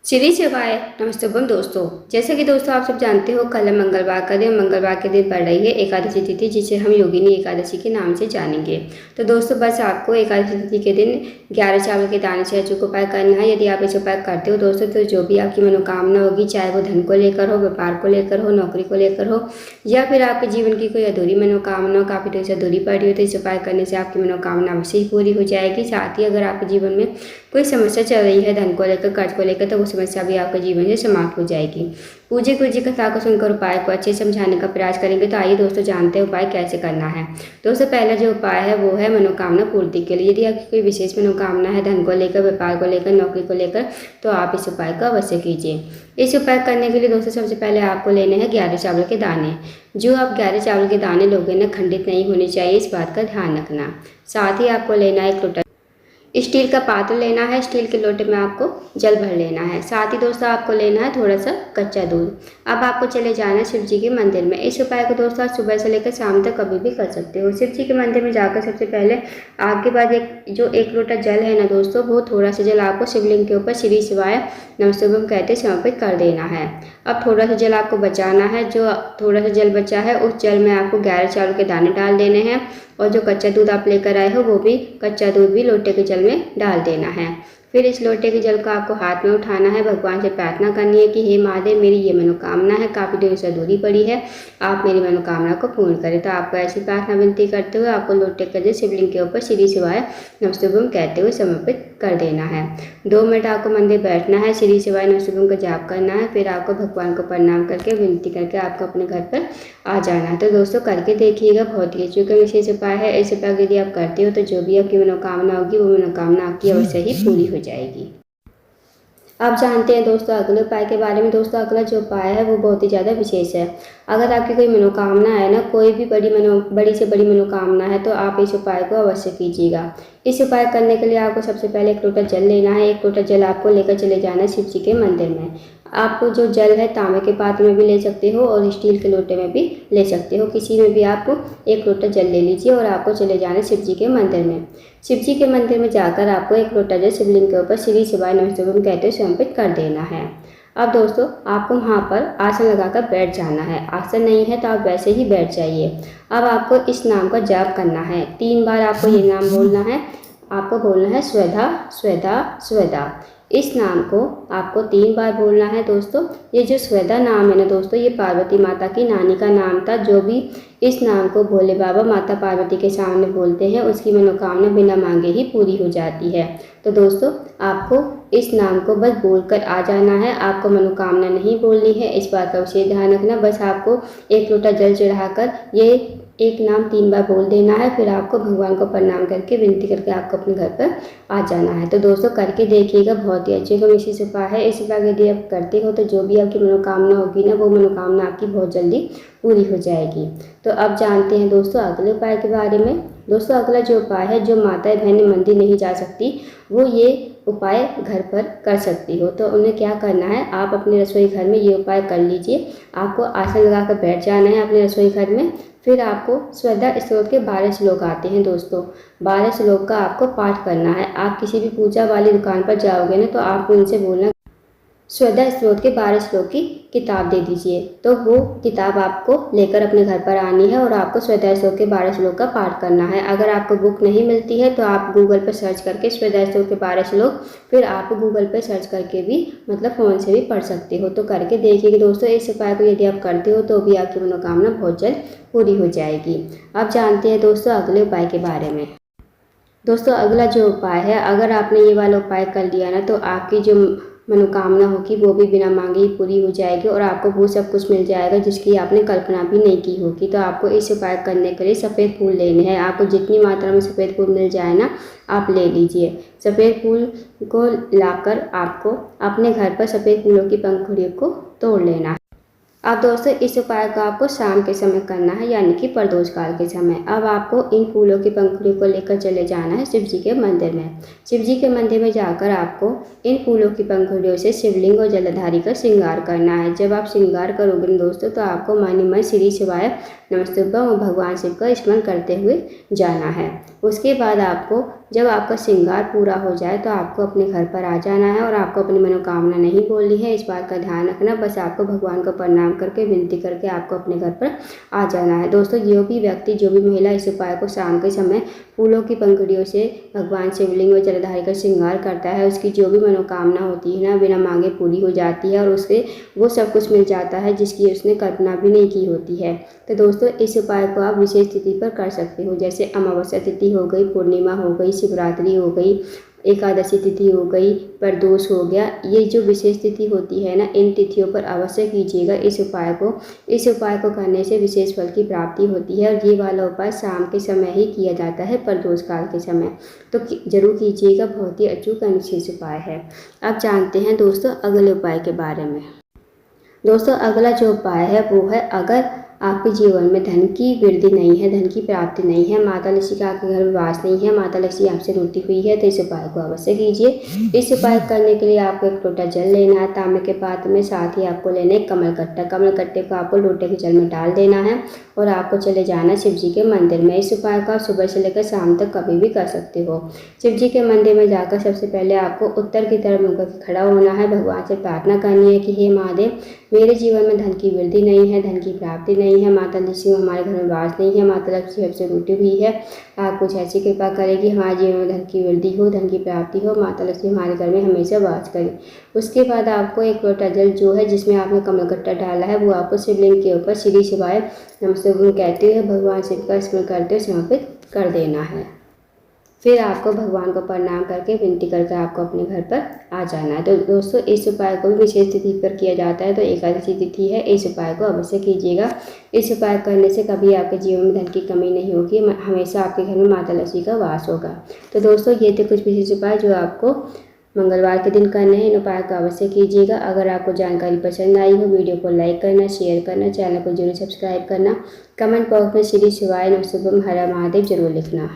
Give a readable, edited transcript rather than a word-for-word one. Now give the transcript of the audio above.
श्री शिवाय नमस्तुभम दोस्तों। जैसे कि दोस्तों आप सब जानते हो, कल मंगलवार का दिन, मंगलवार के दिन पड़ रही है एकादशी तिथि, जिसे हम योगिनी एकादशी के नाम से जानेंगे। तो दोस्तों बस आपको एकादशी तिथि के दिन 11 चावल के दाने से अचूक उपाय करना है। यदि आप इस उपाय करते हो दोस्तों, तो जो भी आपकी मनोकामना होगी, चाहे वो धन को लेकर हो, व्यापार को लेकर हो, नौकरी को लेकर हो, या फिर आपके जीवन की कोई अधूरी मनोकामना, काफ़ी देर से अधूरी पड़ी हो, तो इस उपाय करने से आपकी मनोकामना अवश्य ही पूरी हो जाएगी। साथ ही अगर आपके जीवन में कोई समस्या चल रही है धन को लेकर, कर्ज को लेकर, तो वो समस्या भी आपके जीवन से समाप्त हो जाएगी। पूज्य गुरु जी कथा को सुनकर उपाय को अच्छे से समझाने का प्रयास करेंगे। तो आइए दोस्तों जानते हैं उपाय कैसे करना है। दोस्तों पहला जो उपाय है वो है मनोकामना पूर्ति के लिए। यदि आपकी कोई विशेष मनोकामना है धन को लेकर, व्यापार को लेकर, नौकरी को लेकर, तो आप इस उपाय को अवश्य कीजिए। इस उपाय करने के लिए दोस्तों सबसे पहले आपको लेने हैं 11 चावल के दाने। जो आप 11 चावल के दाने लोगे ना, खंडित नहीं होने चाहिए, इस बात का ध्यान रखना। साथ ही आपको लेना है एक लोटा स्टील का पात्र लेना है। स्टील के लोटे में आपको जल भर लेना है। साथ ही दोस्तों आपको लेना है थोड़ा सा कच्चा दूध। अब आपको चले जाना है शिव जी के मंदिर में। इस उपाय को दोस्तों आप सुबह से लेकर शाम तक कभी भी कर सकते हो। शिव जी के मंदिर में जाकर सबसे पहले आपके पास एक लोटा जल है ना दोस्तों, वो थोड़ा सा जल आपको शिवलिंग के ऊपर श्री शिवाय नमस्तुभ्यम कहते समर्पित कर देना है। अब थोड़ा सा जल आपको बचाना है। जो थोड़ा सा जल बचा है उस जल में आपको 11 चावल के दाने डाल देने हैं, और जो कच्चा दूध आप लेकर आए हो वो भी कच्चा दूध भी लोटे के जल में डाल देना है। फिर इस लोटे के जल को आपको हाथ में उठाना है। भगवान से प्रार्थना करनी है कि हे महादेव, मेरी ये मनोकामना है, काफ़ी देर से अधूरी पड़ी है, आप मेरी मनोकामना को पूर्ण करें। तो आपको ऐसी प्रार्थना विनती करते हुए आपको लोटे के जल शिवलिंग के ऊपर श्री शिवाय नमस्तुभ्यम कहते हुए समर्पित कर देना है। 2 मिनट आपको मंदिर बैठना है, श्री शिवाय नमस्तुभ्यम का जाप करना है। फिर आपको भगवान को प्रणाम करके विनती करके आपको अपने घर पर आ जाना है। तो दोस्तों करके देखिएगा, बहुत ही अच्छी विशेष उपाय है। इस उपाय यदि आप करते हो तो जो भी आपकी मनोकामना होगी वो मनोकामना आपकी अवश्य ही पूरी हो जाएगी। आप जानते हैं दोस्तों अगले उपाय के बारे में। दोस्तों अगला जो उपाय है वो बहुत ही ज़्यादा विशेष है। अगर आपकी कोई मनोकामना है ना, कोई भी बड़ी से बड़ी मनोकामना है, तो आप इस उपाय को अवश्य कीजिएगा। इस उपाय करने के लिए आपको सबसे पहले एक लोटा जल लेना है। एक लोटा जल आपको लेकर चले जाना है शिव जी के मंदिर में। आप जो जल है तांबे के पात्र में भी ले सकते हो और स्टील के लोटे में भी ले सकते हो। किसी में भी आप एक लोटा जल ले लीजिए और आपको चले जाना है शिव जी के मंदिर में। शिव जी के मंदिर में जाकर आपको एक लोटा जल शिवलिंग के ऊपर श्री शिवाय नमस्तुभ्यम कहते हुए समर्पित कर देना है। अब दोस्तों आपको वहाँ पर आसन लगाकर बैठ जाना है। आसन नहीं है तो आप वैसे ही बैठ जाइए। अब आपको इस नाम का जाप करना है। 3 बार आपको ये नाम बोलना है। आपको बोलना है स्वधा स्वधा स्वधा। इस नाम को आपको 3 बार बोलना है दोस्तों। ये जो स्वधा नाम है ना दोस्तों, ये पार्वती माता की नानी का नाम था। जो भी इस नाम को भोले बाबा माता पार्वती के सामने बोलते हैं उसकी मनोकामना बिना मांगे ही पूरी हो जाती है। तो दोस्तों आपको इस नाम को बस बोलकर आ जाना है। आपको मनोकामना नहीं बोलनी है, इस बात का विशेष ध्यान रखना। बस आपको एक लोटा जल चढ़ाकर ये एक नाम 3 बार बोल देना है। फिर आपको भगवान को प्रणाम करके विनती करके आपको अपने घर पर आ जाना है। तो दोस्तों करके देखिएगा, बहुत ही अच्छे का विशेष उपाय है। इस उपाय यदि आप करते हो तो जो भी आपकी मनोकामना होगी ना, वो मनोकामना आपकी बहुत जल्दी पूरी हो जाएगी। तो अब जानते हैं दोस्तों अगले उपाय के बारे में। दोस्तों अगला जो उपाय है, जो माताएं बहनें मंदिर नहीं जा सकती वो ये उपाय घर पर कर सकती हो। तो उन्हें क्या करना है, आप अपने रसोई घर में ये उपाय कर लीजिए। आपको आसन लगाकर बैठ जाना है अपने रसोई घर में। फिर आपको श्रद्धा स्तोत्र के 12 श्लोक आते हैं दोस्तों। 12 श्लोक का आपको पाठ करना है। आप किसी भी पूजा वाली दुकान पर जाओगे ना, तो आप उनसे बोलना श्रद्धा स्तोत्र के 12 श्लोक की किताब दे दीजिए। तो वो किताब आपको लेकर अपने घर पर आनी है और आपको श्रद्धा स्तोत्र के 12 श्लोक का पाठ करना है। अगर आपको बुक नहीं मिलती है तो आप गूगल पर सर्च करके श्रद्धा स्तोत्र के 12 श्लोक, फिर आप गूगल पर सर्च करके भी मतलब फ़ोन से भी पढ़ सकते हो। तो करके देखिए दोस्तों, इस उपाय को यदि आप करते हो तो भी आपकी मनोकामना बहुत जल्द पूरी हो जाएगी। अब जानते हैं दोस्तों अगले उपाय के बारे में। दोस्तों अगला जो उपाय है, अगर आपने ये वाला उपाय कर लिया ना, तो आपकी जो मनोकामना होगी वो भी बिना मांगे ही पूरी हो जाएगी और आपको वो सब कुछ मिल जाएगा जिसकी आपने कल्पना भी नहीं की होगी। तो आपको इस उपाय करने के लिए सफ़ेद फूल लेने हैं। आपको जितनी मात्रा में सफ़ेद फूल मिल जाए ना, आप ले लीजिए। सफ़ेद फूल को लाकर आपको अपने घर पर सफ़ेद फूलों की पंखुड़ियों को तोड़ लेना है। अब दोस्तों इस उपाय को आपको शाम के समय करना है, यानी कि प्रदोष काल के समय। अब आपको इन फूलों की पंखुड़ियों को लेकर चले जाना है शिव जी के मंदिर में। शिव जी के मंदिर में जाकर आपको इन फूलों की पंखुड़ियों से शिवलिंग और जलधारी का श्रृंगार करना है। जब आप श्रृंगार करोगे दोस्तों, तो आपको मन ही मन श्री शिवाय नमस्तुभ्यम और भगवान शिव का स्मरण करते हुए जाना है। उसके बाद आपको जब आपका श्रृंगार पूरा हो जाए तो आपको अपने घर पर आ जाना है और आपको अपनी मनोकामना नहीं बोलनी है, इस बात का ध्यान रखना। बस आपको भगवान को प्रणाम करके विनती करके आपको अपने घर पर आ जाना है। दोस्तों, जो भी व्यक्ति, जो भी महिला इस उपाय को शाम के समय फूलों की पंखुड़ियों से भगवान शिवलिंग व जलधारी का श्रृंगार करता है, उसकी जो भी मनोकामना होती है ना, बिना मांगे पूरी हो जाती है और उसे वो सब कुछ मिल जाता है जिसकी उसने कल्पना भी नहीं की होती है। तो दोस्तों, इस उपाय को आप विशेष तिथि पर कर सकते हो, जैसे अमावस्या तिथि हो गई, पूर्णिमा हो गई, शिवरात्रि हो गई, एकादशी तिथि हो गई, प्रदोष हो गया। ये जो विशेष तिथि होती है ना, इन तिथियों पर अवश्य कीजिएगा इस उपाय को। इस उपाय को करने से विशेष फल की प्राप्ति होती है और ये वाला उपाय शाम के समय ही किया जाता है, प्रदोष काल के समय। तो जरूर कीजिएगा, बहुत ही अचूक और विशेष उपाय है। अब जानते हैं दोस्तों अगले उपाय के बारे में। दोस्तों, अगला जो उपाय है वो है, अगर आपके जीवन में धन की वृद्धि नहीं है, धन की प्राप्ति नहीं है, माता लक्ष्मी का आपके घर में वास नहीं है, माता लक्ष्मी आपसे रूठी हुई है, तो इस उपाय को अवश्य कीजिए। इस उपाय करने के लिए आपको एक लोटा जल लेना है तांबे के पात्र में, साथ ही आपको लेना है कमल कट्टा। कमल कट्टे को आपको लोटे के जल में डाल देना है और आपको चले जाना है शिव जी के मंदिर में। इस उपाय को आप सुबह से लेकर शाम तक कभी भी कर सकते हो। शिव जी के मंदिर में जाकर सबसे पहले आपको उत्तर की तरफ मुँह करके खड़ा होना है, भगवान से प्रार्थना करनी है कि हे महादेव, मेरे जीवन में धन की वृद्धि नहीं है, धन की प्राप्ति नहीं है, माता लक्ष्मी हमारे घर में वास नहीं है, माता लक्ष्मी हमसे रूठी हुई है, आप कुछ ऐसी कृपा करेगी हमारे जीवन में धन की वृद्धि हो, धन की प्राप्ति हो, माता लक्ष्मी हमारे घर में हमेशा वास करे। उसके बाद आपको एक लोटा जल जो है जिसमें आपने कमल कट्टा डाला है वो आपको शिवलिंग के ऊपर श्री शिवाय नमस्ते कहते हुए भगवान शिव का स्मरण करते हुए समर्पित कर देना है। फिर आपको भगवान को प्रणाम करके विनती करके आपको अपने घर पर आ जाना है। तो दोस्तों, इस उपाय को भी विशेष तिथि पर किया जाता है, तो एकादशी तिथि है, इस उपाय को अवश्य कीजिएगा। इस उपाय करने से कभी आपके जीवन में धन की कमी नहीं होगी, हमेशा आपके घर में माता लक्ष्मी का वास होगा। तो दोस्तों, ये थे कुछ विशेष उपाय जो आपको मंगलवार के दिन करने हैं। इन उपाय को अवश्य कीजिएगा। अगर आपको जानकारी पसंद आई हो, वीडियो को लाइक करना, शेयर करना, चैनल को जरूर सब्सक्राइब करना, कमेंट बॉक्स में श्री शिवाय नमः शुभम हर महादेव जरूर लिखना।